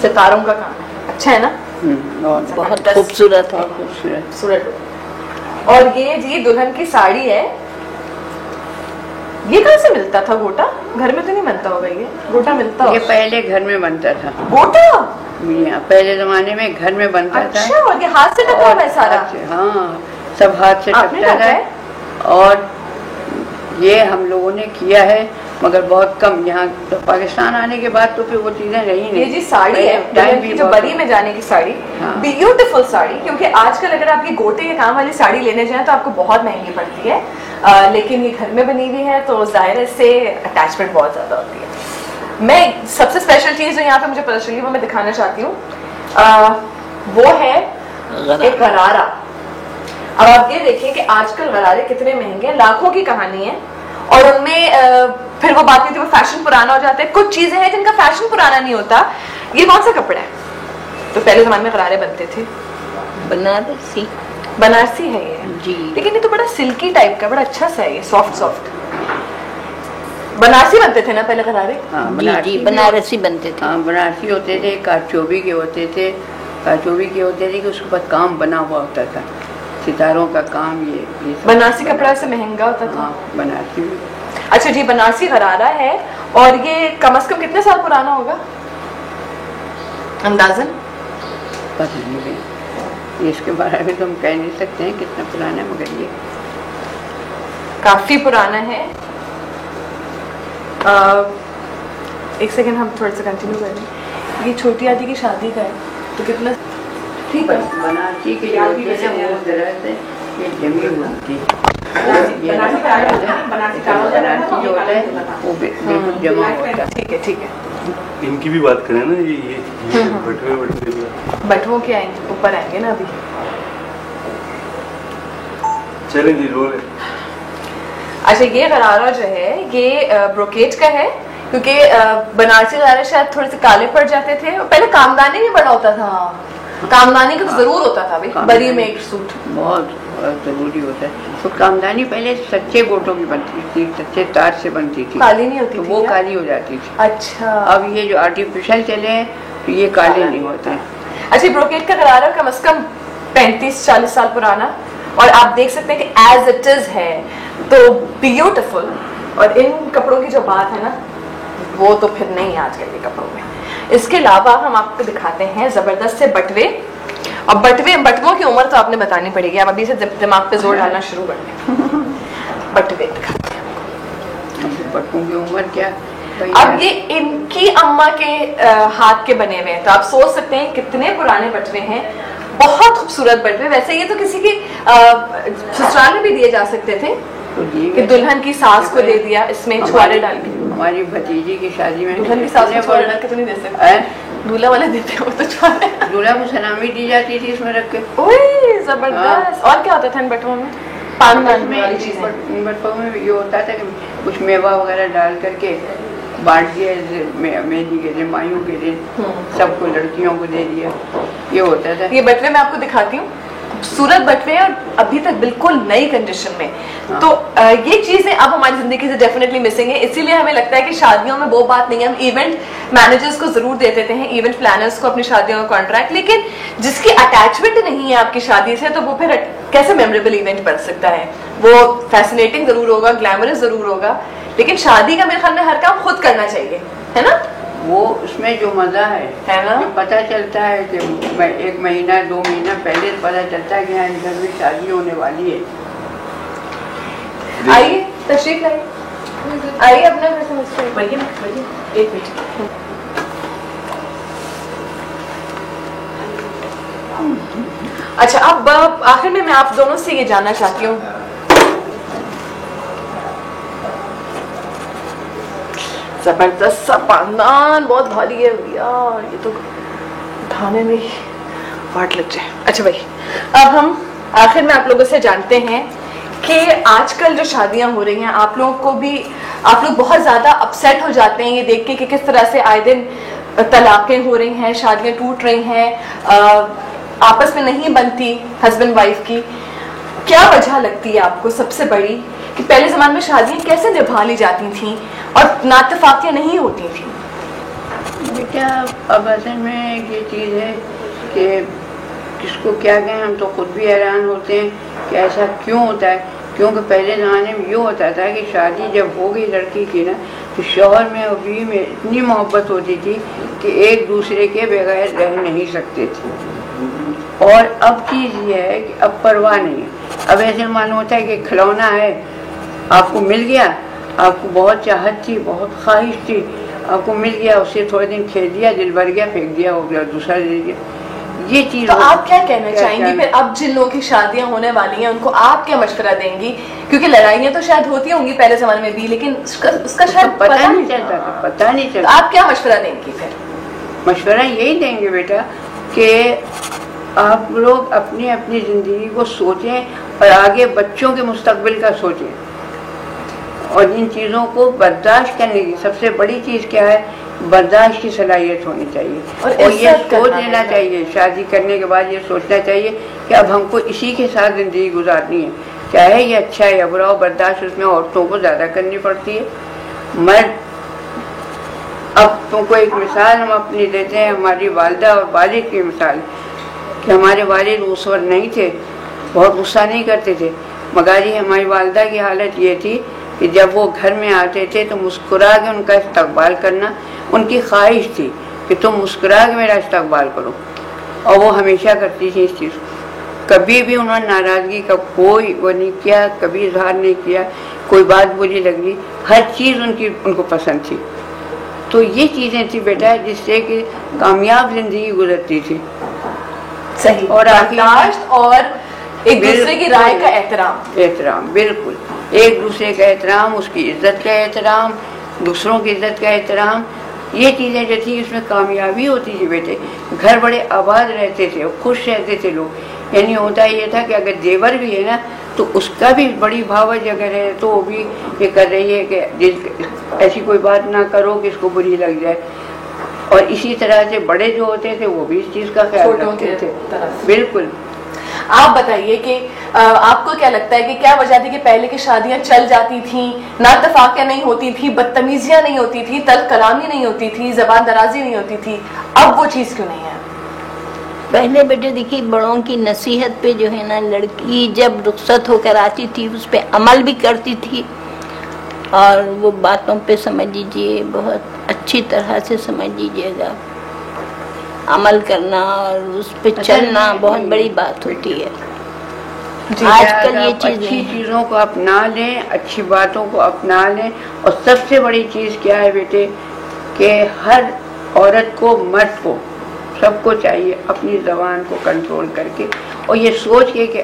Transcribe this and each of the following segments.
सितारों का काम है, अच्छा है ना? बहुत खूबसूरत है, खूबसूरत। और ये जी दुल्हन की साड़ी है। ये कहाँ से मिलता था गोटा? घर में तो नहीं बनता होगा ये गोटा? मिलता ये पहले घर में बनता था गोटा, पहले जमाने में घर में बनता था। अच्छा, और ये हाथ से टका हुआ है सारा? हाँ, सब हाथ से टकता है। और ये हम लोगों ने किया है, मगर बहुत कम। यहाँ तो पाकिस्तान आने के बाद तो फिर वो चीजें रही नहीं। ये जी साड़ी है टाइम की, जो बरी में जाने की साड़ी, ब्यूटीफुल साड़ी। क्योंकि आजकल अगर आप ये गोटे के काम वाली साड़ी लेने जाएं तो आपको बहुत महंगी पड़ती है, लेकिन ये घर में बनी हुई है तो जाहिर है इससे अटैचमेंट बहुत ज्यादा होती है। मैं सबसे स्पेशल चीज जो यहाँ पे मुझे पता चली वो मैं दिखाना चाहती हूँ, वो है एक गरारा। अब आप ये देखिए कि आजकल गरारे कितने महंगे हैं, लाखों की कहानी है। और उनमें फिर वो बात नहीं थी, वो फैशन पुराना हो जाता है। कुछ चीजें हैं जिनका फैशन पुराना नहीं होता। ये कौन सा कपड़ा है? तो पहले जमाने में गरारे बनते थे, बनारसी, बनारसी है ये जी। लेकिन ये तो बड़ा सिल्की टाइप का, बड़ा अच्छा सा है ये, सॉफ्ट सॉफ्ट। बनारसी बनते थे ना पहले गरारे? हाँ, बनारसी बनते थे। हाँ, बनारसी होते थे, काचोबी के होते थे, काचोबी के होते थे कि उसके बाद काम बना हुआ होता था, सितारों का काम। ये बनारसी कपड़ा से महंगा होता था। हाँ, बनारसी। अच्छा जी, बनारसी गरारा है। और ये कम से कम कितने साल पुराना होगा अंदाजन? पता नहीं, इसके बारे में तो हम कह नहीं सकते हैं कितना पुराना है, मगर ये काफी पुराना है। एक सेकंड, हम थोड़ा सा कंटिन्यू करें। ये छोटी आदि की शादी का है तो कितना ठीक है। बनारसी के जो होते हैं वो दरअसल ये जमी होती है, बनारसी जो होता है वो बिल्कुल जमा होता है। ठीक है, ठीक है। इनकी भी बात करें ना, ये बटुओं के आएंगे, ऊपर आएंगे ना अभी। चलें जी, रोल। अच्छा, ये गरारा जो है ये ब्रोकेट का है, क्योंकि बनारसी गरारे शायद थोड़े से काले पड़ जाते थे। पहले कामदानी भी बड़ा होता था, कामदानी का तो जरूर होता था भाई, बरी में एक सूट बहुत जरूरी होता है। तो कामदानी पहले सच्चे गोटों की बनती थी, सच्चे तार से बनती थी, काली नहीं होती तो थी, वो काली हो जाती थी। अच्छा, अब ये जो आर्टिफिशियल चले हैं तो ये काले नहीं होते हैं। अच्छा, ब्रोकेट का गरारा कम से कम 35-40 साल पुराना, और आप देख सकते हैं कि एज इट इज है, तो ब्यूटीफुल। और इन कपड़ों की जो बात है ना, वो तो फिर नहीं है आजकल के कपड़ों में। इसके अलावा हम आपको दिखाते हैं जबरदस्त से बटवे। और बटवों की उम्र तो आपने बतानी पड़ेगी, आप अभी से दिमाग पे जोर डालना शुरू कर दें। बटवे दिखाते हैं। बटवों की उम्र क्या? अब ये इनकी अम्मा के हाथ के बने हुए हैं, तो आप सोच सकते हैं कितने पुराने बटवे हैं। बहुत खूबसूरत बटवे। वैसे ये तो किसी की ससुराल में भी दिए जा सकते थे, कि दुल्हन की सास को दे दिया, इसमें छुआरे डाल के। हमारी भतीजी की शादी में दुल्हन की सास को छुआरे डाल के तो नहीं दे सकते, दूल्हा वाले देते हो तो छुआरे। दूल्हा को सलामी दी जाती थी इसमें रख के। ओए जबरदस्त। और क्या होता था इन बटवों में? पान में वाली चीजें। इन बटवों में ये होता था कि कुछ मेवा वगैरह डाल करके बांट दिया, मेहंदी के दिन, मायूं के दिन, सबको, लड़कियों को दे दिया, ये होता था। ये बटवे मैं आपको दिखाती हूँ, खूबसूरत बटवे और अभी तक बिल्कुल नई कंडीशन में। तो ये चीजें अब हमारी जिंदगी से डेफिनेटली मिसिंग है। इसीलिए हमें लगता है कि शादियों में वो बात नहीं है। हम इवेंट मैनेजर्स को जरूर दे देते हैं, इवेंट प्लानर्स को अपनी शादियों का कॉन्ट्रैक्ट, लेकिन जिसकी अटैचमेंट नहीं है आपकी शादी से, तो वो फिर कैसे मेमोरेबल इवेंट बन सकता है? वो फैसिनेटिंग जरूर होगा, ग्लैमरस जरूर होगा, लेकिन शादी का मेरे ख्याल में हर काम खुद करना चाहिए, है ना? वो उसमें जो मजा है ना, पता चलता है कि 1 महीना 2 महीना पहले पता चलता है कि यहाँ घर में शादी होने वाली है। आइए, तशरीफ लाइए, आइए अपना घर समझते हैं। एक मिनट। अच्छा, अब आखिर में मैं आप दोनों से ये जानना चाहती हूँ, जबरदस्त सा पानदान, बहुत भारी है यार, ये तो उठाने में वाट लग जाए। अच्छा भाई, अब हम आखिर में आप लोगों से जानते हैं कि आजकल जो शादियां हो रही हैं, आप लोग बहुत ज्यादा अपसेट हो जाते हैं ये देख के कि किस तरह से आए दिन तलाकें हो रही हैं, शादियां टूट रही हैं, आपस में नहीं बनती हस्बैंड वाइफ की। क्या वजह लगती है आपको सबसे बड़ी कि पहले जमाने में शादियां कैसे निभा ली जाती थी और नातफाकियां नहीं होती थी? बेटा अब असल में ये चीज़ है कि किसको क्या कहें, हम तो खुद भी हैरान होते हैं कि ऐसा क्यों होता है। क्योंकि पहले ज़माने में ये होता था कि शादी जब हो गई लड़की की ना, तो शौहर में और बीवी में इतनी मोहब्बत होती थी कि एक दूसरे के बगैर रह नहीं सकते थे। और अब चीज़ ये है कि अब परवाह नहीं है। अब ऐसे मालूम होता है कि खिलौना है, आपको मिल गया, आपको बहुत चाहत थी, बहुत ख्वाहिश थी, आपको मिल गया, उससे थोड़े दिन खेल दिया, दिल भर गया, फेंक दिया, हो गया, दूसरा दे दिया। ये चीज तो आप क्या कहना चाहेंगी फिर अब जिन लोगों की शादियां होने वाली हैं, उनको आप क्या मशवरा देंगी? क्योंकि लड़ाइयां तो शायद होती होंगी पहले जमाने में भी, लेकिन उसका शायद पता नहीं चलता था, पता नहीं चलता। तो आप क्या मशवरा देंगी फिर? मशवरा यही देंगे बेटा कि आप लोग अपनी अपनी जिंदगी को सोचें और आगे बच्चों के मुस्तकबिल का सोचें, और इन चीज़ों को बर्दाश्त करने की सबसे बड़ी चीज़ क्या है, बर्दाश्त की सलाहियत होनी चाहिए। और ये सोच लेना चाहिए, शादी करने के बाद ये सोचना चाहिए कि अब हमको इसी के साथ ज़िंदगी गुजारनी है, चाहे ये अच्छा है या बुरा हो। बर्दाश्त उसमें औरतों को ज़्यादा करनी पड़ती है। मर्द, अब तुमको एक मिसाल हम अपनी देते हैं, हमारी वालिदा और वालिद की मिसाल, कि हमारे वालिद उस वक्त नहीं थे, बहुत गुस्सा नहीं करते थे, मगर ये हमारी वालिदा की हालत ये थी कि जब वो घर में आते थे तो मुस्कुरा के उनका इस्तकबाल करना उनकी ख्वाहिश थी कि तुम मुस्कुरा के मेरा इस्तकबाल करो, और वो हमेशा करती थी इस चीज़। कभी भी उन्होंने नाराज़गी का कोई वो नहीं किया, कभी इजहार नहीं किया, कोई बात बुरी लग रही, हर चीज़ उनको पसंद थी। तो ये चीज़ें थी बेटा जिससे कि कामयाब ज़िंदगी गुजरती थी। सही। और बर्दाश्त और एक दूसरे की राय का एहतराम, बिल्कुल एक दूसरे का एहतराम, उसकी इज्जत का एहतराम, दूसरों की इज्जत का एहतराम, ये चीज़ें जो थी उसमें कामयाबी होती थी बेटे। घर बड़े आबाद रहते थे, खुश रहते थे लोग। यानी होता ये था कि अगर देवर भी है ना तो उसका भी बड़ी भावज अगर है तो वो भी ये कर रही है कि ऐसी कोई बात ना करो कि इसको बुरी लग जाए। और इसी तरह से बड़े जो होते थे वो भी इस चीज़ का ख्याल रखते थे। बिल्कुल। आप बताइए कि आपको क्या लगता है कि क्या वजह थी कि पहले की शादियां चल जाती थी, नातफाकियां नहीं होती थी, बदतमीजियां नहीं होती थी, तल्ख कलामी नहीं होती थी, जबान दराजी नहीं होती थी, अब वो चीज़ क्यों नहीं है? पहले बेटे देखिए, बड़ों की नसीहत पे जो है ना, लड़की जब रुखसत होकर आती थी उस पर अमल भी करती थी, और वो बातों पे समझ लीजिए बहुत अच्छी तरह से समझ लीजिएगा, अमल करना और उस पे चलना बहुत बड़ी बात होती है। आजकल ये अच्छी चीज़ों को अपना लें, अच्छी बातों को अपना लें। और सबसे बड़ी चीज़ क्या है बेटे कि हर औरत को, मर्द को, सबको चाहिए अपनी ज़बान को कंट्रोल करके और ये सोच के कि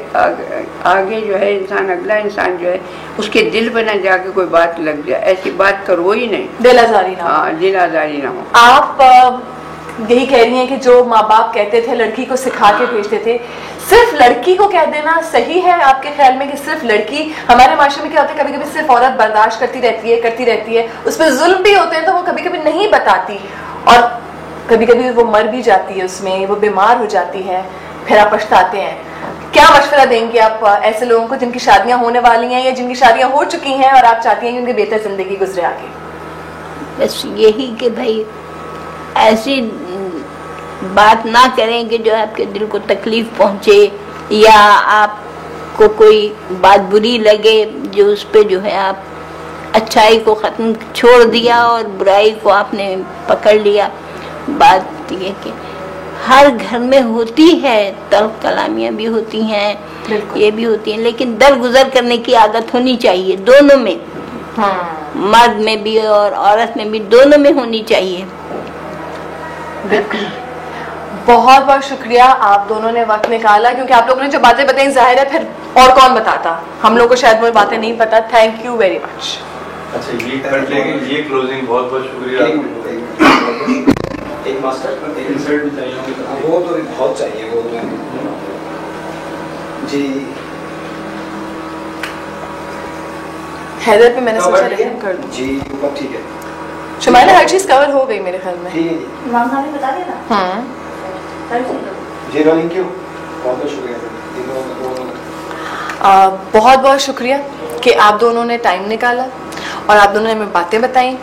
आगे जो है इंसान, अगला इंसान जो है उसके दिल पर न जाके कोई बात लग जाए, ऐसी बात करो ही नहीं, दिल आज़ारी ना हो। हाँ, दिल आज़ारी ना हो। आप यही कह रही हैं कि जो माँ बाप कहते थे लड़की को सिखा के भेजते थे, सिर्फ लड़की को कह देना सही है आपके ख्याल में कि सिर्फ लड़की? हमारे माशरे में क्या होता है, कभी कभी सिर्फ औरत बर्दाश्त करती रहती है, उस पर जुल्म भी होते हैं तो वो कभी कभी नहीं बताती, और कभी कभी वो मर भी जाती है उसमें, वो बीमार हो जाती है, फिर आप पछताते हैं। क्या मशवरा देंगे आप ऐसे लोगों को जिनकी शादियां होने वाली हैं या जिनकी शादियां हो चुकी हैं और आप चाहती हैं कि उनकी बेहतर जिंदगी गुजरे आगे? बस यही कि भाई ऐसी बात ना करें कि जो आपके दिल को तकलीफ पहुंचे या आपको कोई बात बुरी लगे, जो उस पे जो है आप अच्छाई को ख़त्म छोड़ दिया और बुराई को आपने पकड़ लिया। बात ये कि हर घर में होती है, तल्ख कलामियाँ भी होती हैं, ये भी होती हैं, लेकिन दर गुजर करने की आदत होनी चाहिए दोनों में, मर्द में भी और औरत में भी, दोनों में होनी चाहिए। बहुत बहुत शुक्रिया, आप दोनों ने वक्त निकाला, क्योंकि आप लोगों ने जो बातें बताई जाहिर है फिर और कौन बताता, हम लोग को शायद वो बातें नहीं पता। Thank you very much. अच्छा, ये कर लेंगे, ये क्लोजिंग, बहुत बहुत शुक्रिया। एक मास्टर एक इंसर्ट भी चाहिए, वो तो बहुत चाहिए, वो तो जी। हैदर पे मैंने सोचा लेकिन कर दूं जी, वो ठीक है। शुमाइला, हर चीज कवर हो गई मेरे ख्याल में। ठीक है जी, इमाम साहब ने बता दिया था। जी रोलिंग क्यों, बहुत बहुत शुक्रिया। बहुत बहुत शुक्रिया कि आप दोनों ने टाइम निकाला और आप दोनों ने हमें बातें बताई,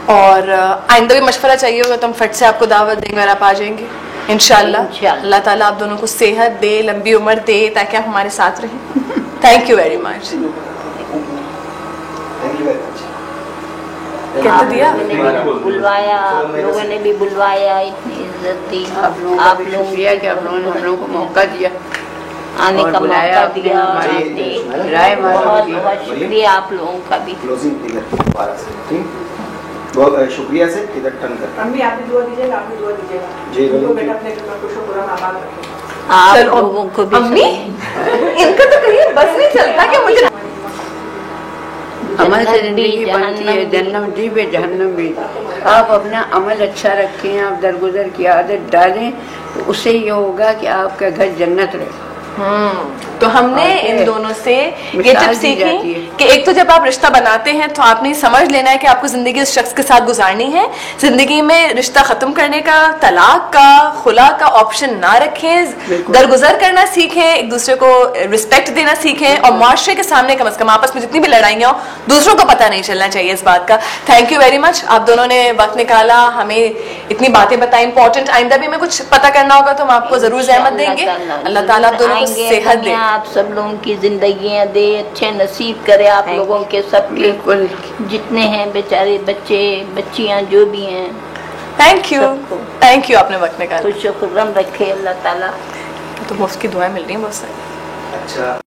और आइंदा भी मशवरा चाहिए होगा तो हम फट से आपको दावत देंगे और आप आ जाएंगे इंशाल्लाह। अल्लाह ताला आप दोनों को सेहत दे, लंबी उम्र दे, ताकि आप हमारे साथ रहें। Thank you very much. कहते दिया बुलवाया, आप लोगों ने भी बुलवाया, इतनी इज्जत दी आप लोगों का भी शुक्रिया कि आप लोगों ने हम लोगों को मौका दिया, आने का मौका दिया। राय बहुत बहुत शुक्रिया आप लोगों का भी। बहुत शुक्रिया से इधर टर्न कर। अम्मी आप भी दुआ दीजिएगा, आप भी दुआ दीजिएगा जी बेटा अपने घर में खुश पूरा आबाद रखें। आप लोगों को भी अम्मी इनका तो कहीं बस नहीं चलता कि मुझे अमल से जिंदगी बनती है, जन्नत जी पे जहन्नम भी। आप अपना अमल अच्छा रखें, आप दरगुजर की आदत डालें, तो उससे ये होगा कि आपका घर जन्नत रहे। तो हमने इन दोनों से ये टिप सीखी कि एक तो जब आप रिश्ता बनाते हैं तो आपने समझ लेना है कि आपको जिंदगी उस शख्स के साथ गुजारनी है। जिंदगी में रिश्ता खत्म करने का, तलाक का, खुला का ऑप्शन ना रखें, दरगुजर करना सीखें, एक दूसरे को रिस्पेक्ट देना सीखें, और माशरे के सामने कम से कम आपस में जितनी भी लड़ाइयाँ हो दूसरों को पता नहीं चलना चाहिए इस बात का। थैंक यू वेरी मच, आप दोनों ने वक्त निकाला, हमें इतनी बातें बताई इंपॉर्टेंट। आइंदा भी हमें कुछ पता करना होगा तो हम आपको जरूर जहमत देंगे। अल्लाह ताला आप दोनों को सेहत दे, आप सब लोगों की जिंदगियां दे, अच्छे नसीब करे आप लोगों के, सबके जितने हैं बेचारे बच्चे बच्चियां जो भी हैं। थैंक यू आपने वक्त निकाला। खुश खुर्रम रखे अल्लाह ताला। तो मुफ्त की दुआएं मिल रही हैं बहुत सारी। अच्छा।